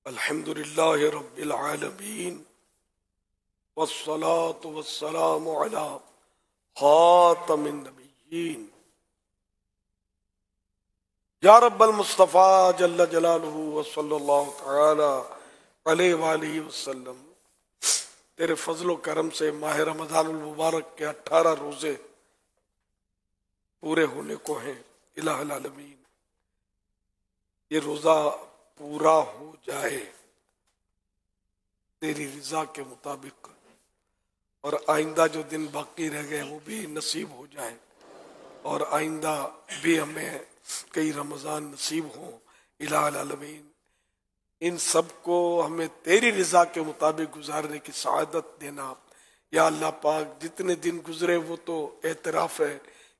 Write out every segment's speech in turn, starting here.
الحمد للہ رب العالمین والصلاة والسلام علی خاتم النبیین یا رب المصطفیٰ جل جلالہ وصلی اللہ تعالی علیہ وآلہ وسلم۔ تیرے فضل و کرم سے ماہ رمضان المبارک کے 18 روزے پورے ہونے کو ہیں۔ الہ العالمین یہ روزہ پورا ہو جائے تیری رضا کے مطابق، اور آئندہ جو دن باقی رہ گئے وہ بھی نصیب ہو جائیں، اور آئندہ بھی ہمیں کئی رمضان نصیب ہوں۔ الہ العالمین ان سب کو ہمیں تیری رضا کے مطابق گزارنے کی سعادت دینا۔ یا اللہ پاک جتنے دن گزرے وہ تو اعتراف ہے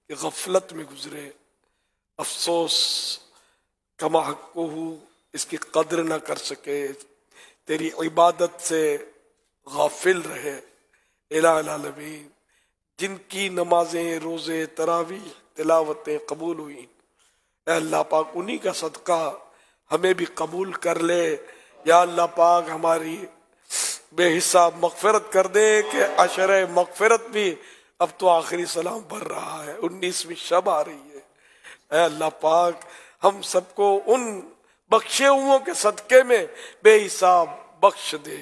کہ غفلت میں گزرے، افسوس کما حقہ اس کی قدر نہ کر سکے، تیری عبادت سے غافل رہے۔ الہ العالمین جن کی نمازیں، روزے، تراویح، تلاوتیں قبول ہوئیں، اے اللہ پاک انہی کا صدقہ ہمیں بھی قبول کر لے۔ یا اللہ پاک ہماری بے حساب مغفرت کر دے کہ عشر مغفرت بھی اب تو آخری سلام بھر رہا ہے، 19ویں شب آ رہی ہے۔ اے اللہ پاک ہم سب کو ان بخشے ہوئوں کے صدقے میں بے حساب بخش دے۔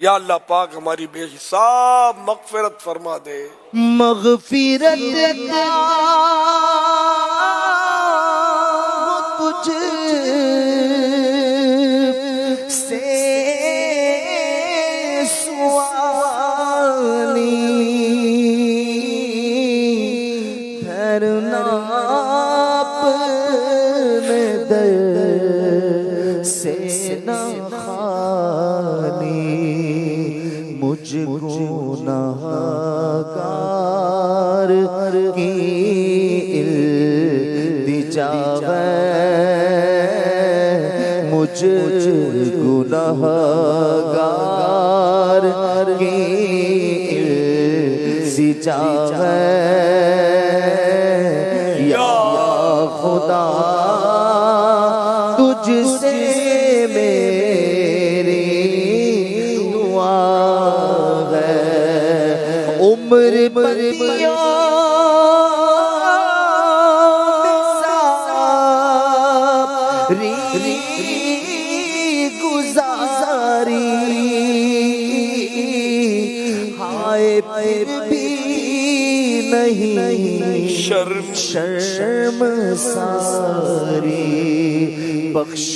یا اللہ پاک ہماری بے حساب مغفرت فرما دے۔ مغفرت کا تجھ سے سوالی دھرنا اپنے در سے نہ خالی، مجھ گنہگار کی التجا ہے، مجھ گنہگار کی التجا ہے۔ یا خدا تجھ سے میری دعا ہے، عمر بردیا گزاری، ہائے پھر بھی نہیں شرم ساری، بخش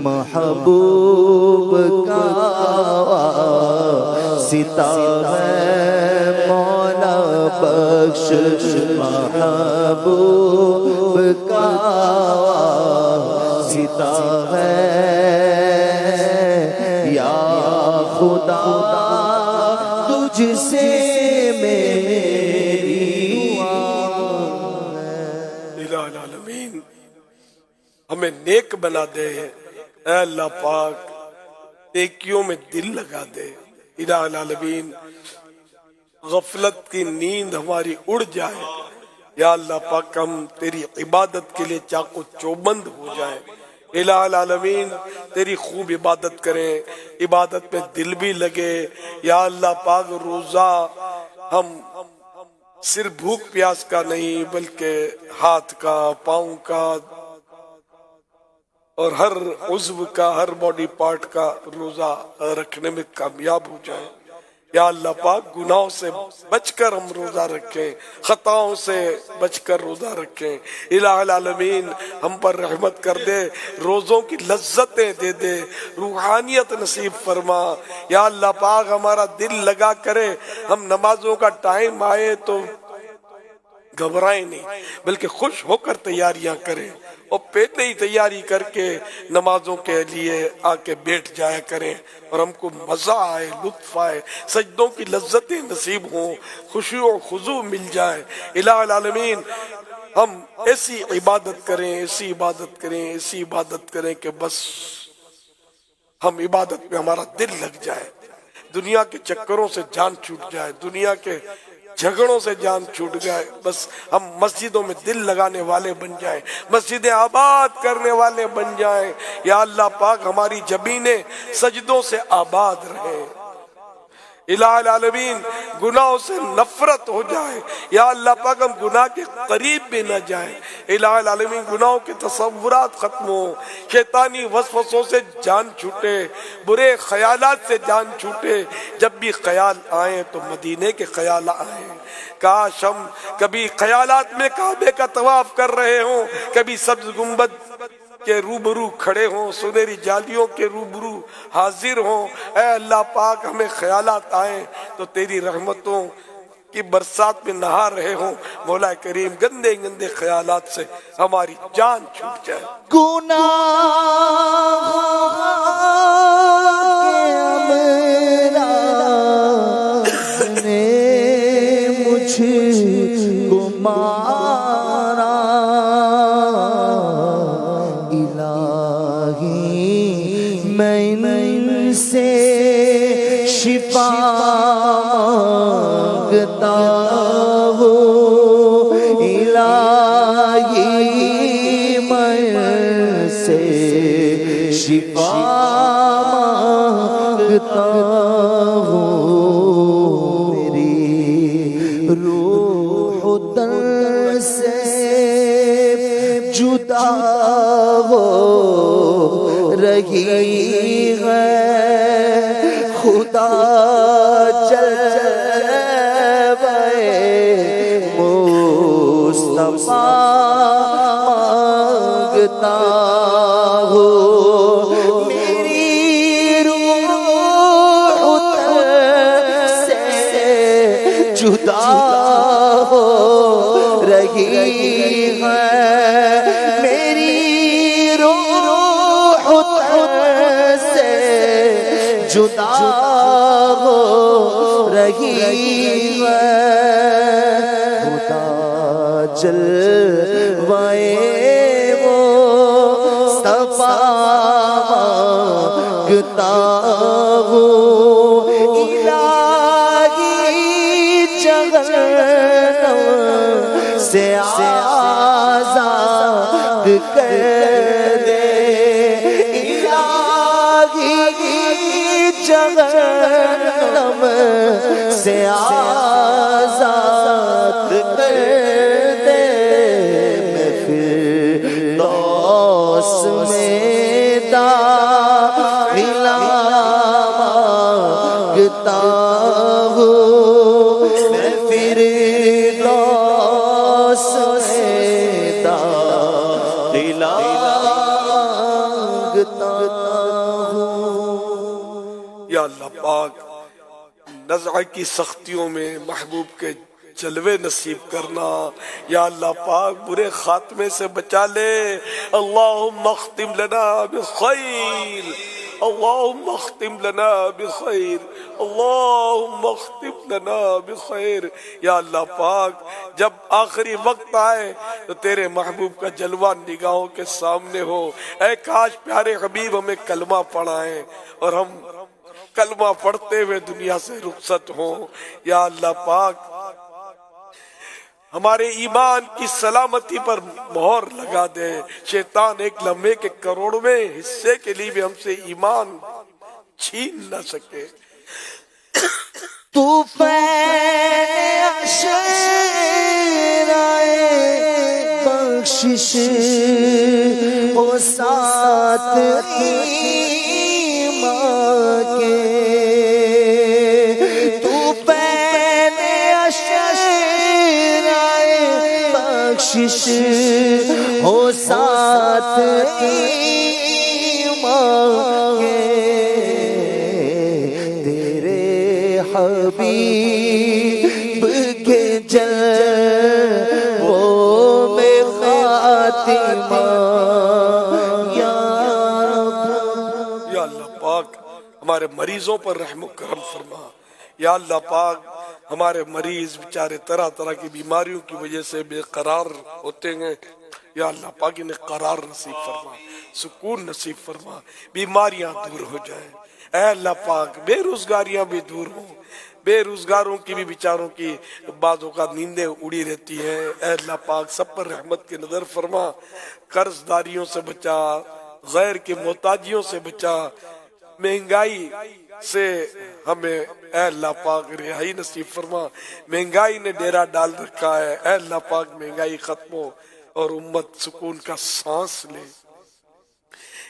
محبوب کا واسطہ ہے مولا، بخش محبوب کا واسطہ ہے۔ یا خدا تجھ سے میری دعا ہے۔ الہ العالمین ہمیں نیک بنا دے۔ اے اللہ پاک نیکیوں میں دل لگا دے۔ الہ العالمین غفلت کی نیند ہماری اڑ جائے۔ یا اللہ پاک ہم تیری عبادت کے لیے چاقو چوبند ہو جائیں۔ الہ العالمین تیری خوب عبادت کریں، عبادت میں دل بھی لگے۔ یا اللہ پاک روزہ ہم صرف بھوک پیاس کا نہیں بلکہ ہاتھ کا، پاؤں کا اور ہر عضو کا، ہر باڈی پارٹ کا روزہ رکھنے میں کامیاب ہو جائے۔ یا اللہ پاک گناہوں سے بچ کر ہم روزہ رکھیں، خطاؤں سے بچ کر روزہ رکھیں۔ الہ العالمین ہم پر رحمت کر دے، روزوں کی لذتیں دے دے، روحانیت نصیب فرما۔ یا اللہ پاک ہمارا دل لگا کرے، ہم نمازوں کا ٹائم آئے تو گھبرائیں نہیں بلکہ خوش ہو کر تیاریاں کریں، اور پہلے ہی تیاری کر کے نمازوں کے لیے آ کے بیٹھ جایا کریں، اور ہم کو مزہ آئے، لطف آئے، سجدوں کی لذتیں نصیب ہوں، خشوع و خضوع مل جائے۔ الہ العالمین ہم ایسی عبادت کریں، ایسی عبادت کریں، ایسی عبادت کریں کہ بس ہم عبادت میں ہمارا دل لگ جائے، دنیا کے چکروں سے جان چھوٹ جائے، دنیا کے جھگڑوں سے جان چھوٹ جائے، بس ہم مسجدوں میں دل لگانے والے بن جائیں، مسجدیں آباد کرنے والے بن جائیں۔ یا اللہ پاک ہماری زمینیں سجدوں سے آباد رہیں، الہ العالمین گناہوں سے نفرت ہو جائے۔ یا اللہ پاک ہم گناہ کے قریب بھی نہ جائیں، الہ العالمین گناہوں کے تصورات ختم ہو، شیطانی وسوسوں سے جان چھوٹے، برے خیالات سے جان چھوٹے۔ جب بھی خیال آئیں تو مدینے کے خیال آئیں، کاش ہم کبھی خیالات میں کعبے کا طواف کر رہے ہوں، کبھی سبز گنبد کے روبرو کھڑے ہوں، سنہری جالیوں کے روبرو حاضر ہوں۔ اے اللہ پاک ہمیں خیالات آئیں تو تیری رحمتوں کی برسات میں نہا رہے ہوں۔ مولا کریم گندے گندے خیالات سے ہماری جان چھوٹ جائے۔ گناہ کے امراض نے مجھ کو مارا، الہی میں ان سے شفا مانگتا ہوں، الہی میں سے شفا مانگتا ہوں، میری روح تن سے جدا ہو رہی ہے، خدا جلوے مصطفیٰ مانگتا ہوں، میری روح سے جدا ہو رہی ہے، میری روح سے جدا ہو رہی ہے، خدا جلوائے وہ صفا مانگتا ہوں، الہی جہنم سے آزاد کر دے، الہی جہنم سے آزاد کر دے، میں فردوس میں داخلہ مانگتا ہوں، میں فردوس میں داخلہ مانگتا ہوں۔ یا اللہ پاک نزع کی سختیوں میں محبوب کے جلوے نصیب کرنا، یا اللہ پاک برے خاتمے سے بچا لے، اللہم اختم لنا بخیر، اللہم اختم لنا بخیر، اللہم اختم لنا بخیر۔ یا اللہ پاک جب آخری وقت آئے تو تیرے محبوب کا جلوہ نگاہوں کے سامنے ہو، اے کاش پیارے حبیب ہمیں کلمہ پڑھائیں اور ہم کلمہ پڑھتے ہوئے دنیا سے رخصت ہوں۔ یا اللہ پاک ہمارے ایمان کی سلامتی پر مہر لگا دے، شیطان ایک لمحے کے کروڑویں حصے کے لیے بھی ہم سے ایمان چھین نہ سکے۔ طوفان عشرائے بخشش ہو ساتھ ایمان کے، طوفان عشرائے بخشش ہو ساتھ ایمان کے، حبیب کے جلووں میں خاتمہ، یا اللہ پاک ہمارے مریضوں پر رحم و کرم فرما۔ یا اللہ پاک ہمارے مریض بیچارے طرح طرح کی بیماریوں کی وجہ سے بے قرار ہوتے ہیں، یا اللہ پاک انہیں قرار نصیب فرما، سکون نصیب فرما، بیماریاں دور ہو جائیں۔ اے اللہ پاک بے روزگاریاں بھی دور ہوں، بے روزگاروں کی بھی بیچاروں کی بعض اوقات نیندیں اڑی رہتی ہیں، اے اللہ پاک سب پر رحمت کی نظر فرما، قرض داریوں سے بچا، غیر کی محتاجیوں سے بچا، مہنگائی سے ہمیں اے اللہ پاک رہائی نصیب فرما۔ مہنگائی نے ڈیرا ڈال رکھا ہے، اے اللہ پاک مہنگائی ختم ہو اور امت سکون کا سانس لے۔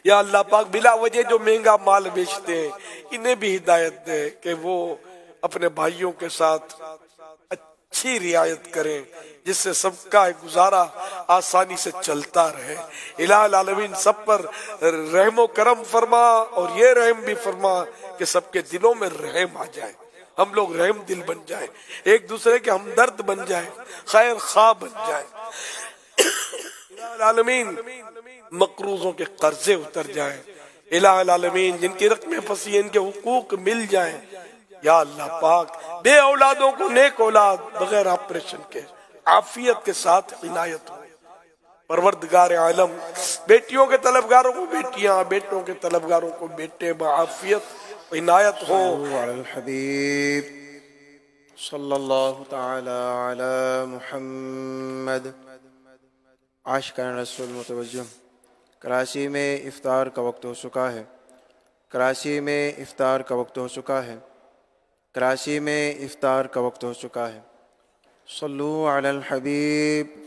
یا اللہ پاک بلا وجہ جو مہنگا مال بیچتے ہیں انہیں بھی ہدایت دے کہ وہ اپنے بھائیوں کے ساتھ اچھی رعایت کریں جس سے سب کا گزارا آسانی سے چلتا رہے۔ الہ العالمین سب پر رحم و کرم فرما اور یہ رحم بھی فرما کہ سب کے دلوں میں رحم آ جائے، ہم لوگ رحم دل بن جائیں، ایک دوسرے کے ہمدرد بن جائیں، خیر خواہ بن جائیں۔ الہ العالمین مقروضوں کے قرضے اتر جائیں، الہ العالمین جن کی رقمیں پھنسی ہیں ان کے حقوق مل جائیں۔ یا اللہ پاک بے اولادوں کو نیک اولاد بغیر آپریشن کے عافیت کے ساتھ عنایت ہو۔ پروردگار عالم بیٹیوں کے طلبگاروں کو بیٹیاں، بیٹوں کے طلبگاروں کو بیٹے بعافیت عنایت ہو۔ علی الحبیب صلی اللہ تعالی علی محمد۔ عاشقان رسول متوجہ، کراچی میں افطار کا وقت ہو چکا ہے، کراچی میں افطار کا وقت ہو چکا ہے، کراچی میں افطار کا وقت ہو چکا ہے۔ صلو علی الحبیب۔